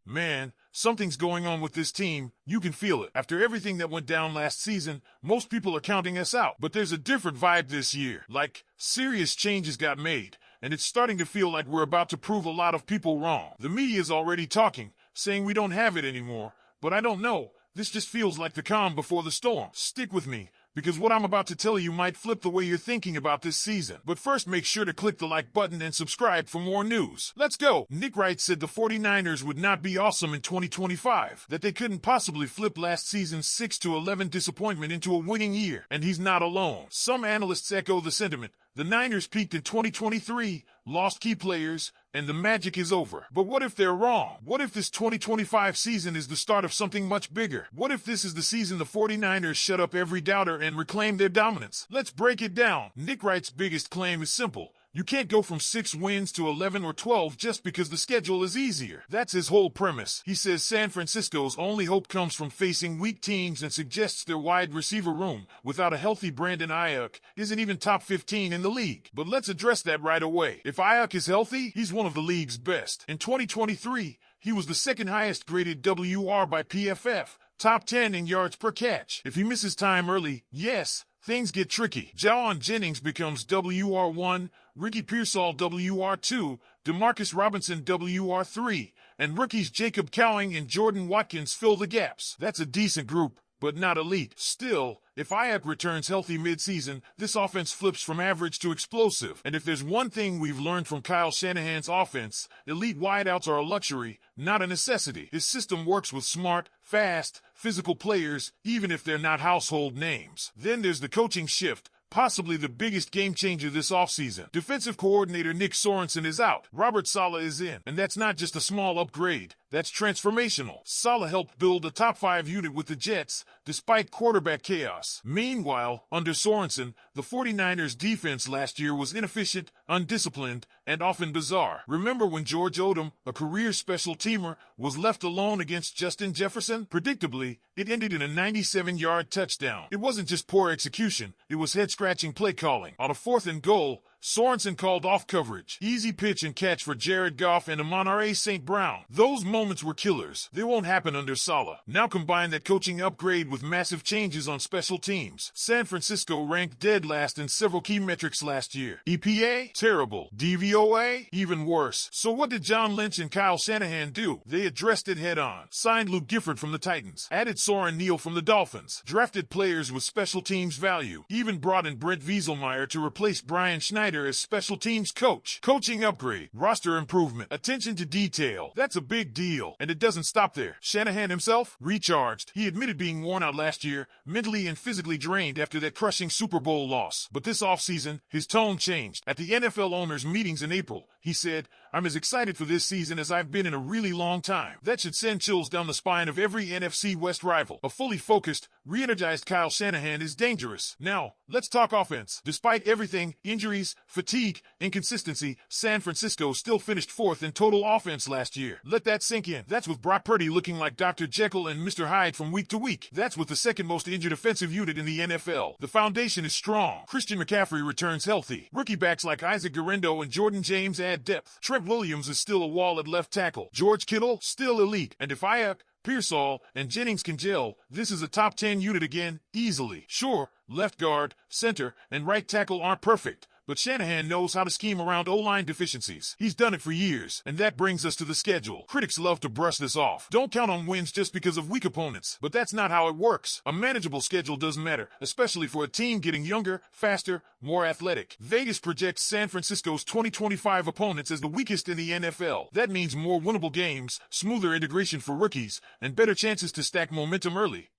Man, something's going on with this team. You can feel it. After everything that went down last season, most people are counting us out. But there's a different vibe this year. Like, serious changes got made, and it's starting to feel like we're about to prove a lot of people wrong. The media's already talking, saying we don't have it anymore. But I don't know. This just feels like the calm before the storm. Stick with me, because what I'm about to tell you might flip the way you're thinking about this season. But first, make sure to click the like button and subscribe for more news. Let's go! Wright said the 49ers would not be awesome in 2025, that they couldn't possibly flip last season's 6-11 disappointment into a winning year, and he's not alone. Some analysts echo the sentiment. The Niners peaked in 2023, lost key players, and the magic is over. But what if they're wrong? What if this 2025 season is the start of something much bigger? What if this is the season the 49ers shut up every doubter and reclaim their dominance? Let's break it down. Wright's biggest claim is simple. You can't go from 6 wins to 11 or 12 just because the schedule is easier. That's his whole premise. He says San Francisco's only hope comes from facing weak teams and suggests their wide receiver room, without a healthy Brandon Ayuk, isn't even top 15 in the league. But let's address that right away. If Ayuk is healthy, he's one of the league's best. In 2023, he was the second highest graded WR by PFF, top 10 in yards per catch. If he misses time early, yes, things get tricky. Jawan Jennings becomes WR1, Ricky Pearsall WR2, Demarcus Robinson WR3, and rookies Jacob Cowing and Jordan Watkins fill the gaps. That's a decent group, but not elite. Still, if Ayuk returns healthy mid-season, this offense flips from average to explosive. And if there's one thing we've learned from Kyle Shanahan's offense, elite wideouts are a luxury, not a necessity. His system works with smart, fast, physical players, even if they're not household names. Then there's the coaching shift, possibly the biggest game changer this offseason. Defensive coordinator Nick Sorensen is out. Robert Saleh is in. And that's not just a small upgrade. That's transformational. Saleh helped build a top 5 unit with the Jets, despite quarterback chaos. Meanwhile, under Sorensen, the 49ers defense last year was inefficient, undisciplined, and often bizarre. Remember when George Odom, a career special teamer, was left alone against Justin Jefferson? Predictably, it ended in a 97-yard touchdown. It wasn't just poor execution, it was head-scratching play calling. On a 4th and goal, Sorensen called off coverage. Easy pitch and catch for Jared Goff and Amon-Ra St. Brown. Those moments were killers. They won't happen under Saleh. Now combine that coaching upgrade with massive changes on special teams. San Francisco ranked dead last in several key metrics last year. EPA? Terrible. DVOA? Even worse. So what did John Lynch and Kyle Shanahan do? They addressed it head-on. Signed Luke Gifford from the Titans. Added Soren Neal from the Dolphins. Drafted players with special teams value. Even brought in Brent Wieselmeyer to replace Brian Schneider as special teams coach. Coaching upgrade, roster improvement, attention to detail. That's a big deal. And it doesn't stop there. Shanahan himself, recharged. He admitted being worn out last year, mentally and physically drained after that crushing Super Bowl loss. But this offseason, his tone changed. At the NFL owners' meetings in April, he said, "I'm as excited for this season as I've been in a really long time." That should send chills down the spine of every NFC West rival. A fully focused, re-energized Kyle Shanahan is dangerous. Now, let's talk offense. Despite everything, injuries, fatigue, inconsistency, San Francisco still finished 4th in total offense last year. Let that sink in. That's with Brock Purdy looking like Dr. Jekyll and Mr. Hyde from week to week. That's with the second most injured offensive unit in the NFL. The foundation is strong. Christian McCaffrey returns healthy. Rookie backs like Isaac Guerendo and Jordan James add depth. Trent Williams is still a wall at left tackle. George Kittle, still elite. And if Ayuk, Pearsall, and Jennings can gel, this is a top 10 unit again, easily. Sure, left guard, center, and right tackle aren't perfect, but Shanahan knows how to scheme around O-line deficiencies. He's done it for years, and that brings us to the schedule. Critics love to brush this off. Don't count on wins just because of weak opponents, but that's not how it works. A manageable schedule does matter, especially for a team getting younger, faster, more athletic. Vegas projects San Francisco's 2025 opponents as the weakest in the NFL. That means more winnable games, smoother integration for rookies, and better chances to stack momentum early.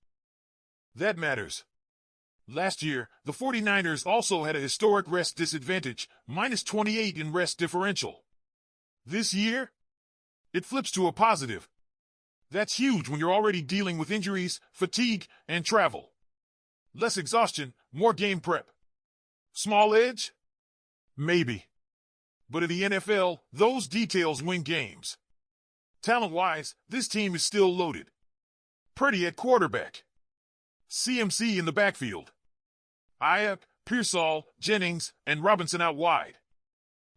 That matters. Last year, the 49ers also had a historic rest disadvantage, -28 in rest differential. This year, it flips to a positive. That's huge when you're already dealing with injuries, fatigue, and travel. Less exhaustion, more game prep. Small edge? Maybe. But in the NFL, those details win games. Talent-wise, this team is still loaded. Purdy at quarterback. CMC in the backfield. Ayuk, Pearsall, Jennings, and Robinson out wide.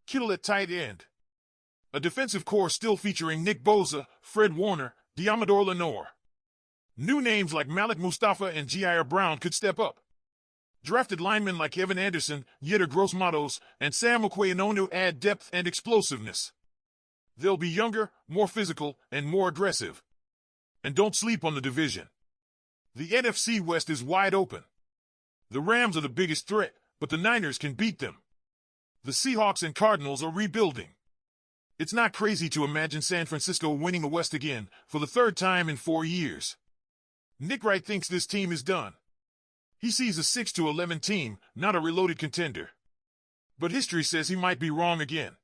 Kittle at tight end. A defensive core still featuring Nick Bosa, Fred Warner, Diamador Lenore. New names like Malik Mustafa and Jair Brown could step up. Drafted linemen like Evan Anderson, Yetur Gross-Matos, and Sam Okwe-Inono add depth and explosiveness. They'll be younger, more physical, and more aggressive. And don't sleep on the division. The NFC West is wide open. The Rams are the biggest threat, but the Niners can beat them. The Seahawks and Cardinals are rebuilding. It's not crazy to imagine San Francisco winning the West again for the third time in 4 years. Nick Wright thinks this team is done. He sees a 6-11 team, not a reloaded contender. But history says he might be wrong again.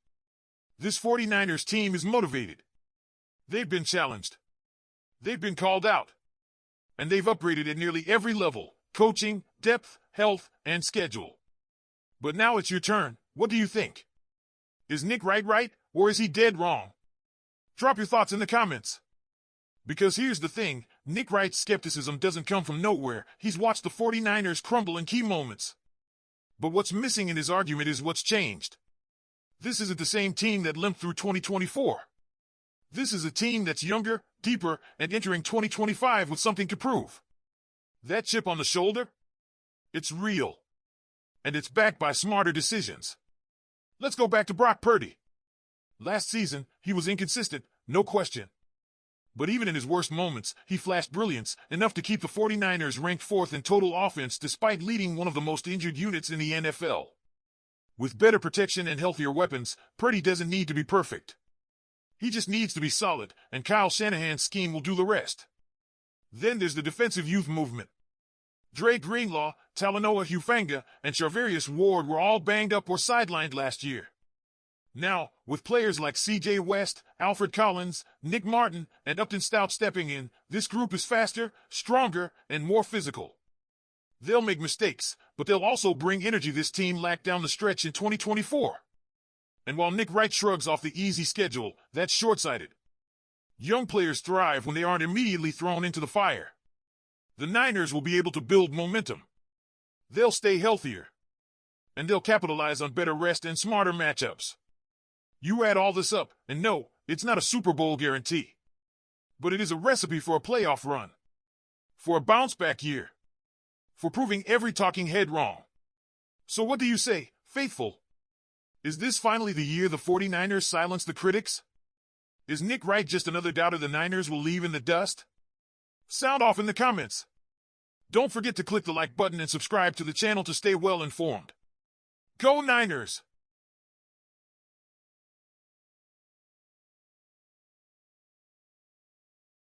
This 49ers team is motivated. They've been challenged. They've been called out. And they've upgraded at nearly every level: coaching, depth, health, and schedule. But now it's your turn. What do you think? Is Nick Wright right, or is he dead wrong? Drop your thoughts in the comments. Because here's the thing, Nick Wright's skepticism doesn't come from nowhere. He's watched the 49ers crumble in key moments. But what's missing in his argument is what's changed. This isn't the same team that limped through 2024. This is a team that's younger, deeper, and entering 2025 with something to prove. That chip on the shoulder? It's real. And it's backed by smarter decisions. Let's go back to Brock Purdy. Last season, he was inconsistent, no question. But even in his worst moments, he flashed brilliance, enough to keep the 49ers ranked 4th in total offense despite leading one of the most injured units in the NFL. With better protection and healthier weapons, Purdy doesn't need to be perfect. He just needs to be solid, and Kyle Shanahan's scheme will do the rest. Then there's the defensive youth movement. Dre Greenlaw, Talanoa Hufanga, and Charvarius Ward were all banged up or sidelined last year. Now, with players like C.J. West, Alfred Collins, Nick Martin, and Upton Stout stepping in, this group is faster, stronger, and more physical. They'll make mistakes, but they'll also bring energy this team lacked down the stretch in 2024. And while Nick Wright shrugs off the easy schedule, that's short-sighted. Young players thrive when they aren't immediately thrown into the fire. The Niners will be able to build momentum. They'll stay healthier. And they'll capitalize on better rest and smarter matchups. You add all this up, and no, it's not a Super Bowl guarantee. But it is a recipe for a playoff run. For a bounce-back year. For proving every talking head wrong. So what do you say, faithful? Is this finally the year the 49ers silence the critics? Is Nick Wright just another doubter the Niners will leave in the dust? Sound off in the comments. Don't forget to click the like button and subscribe to the channel to stay well informed. Go Niners!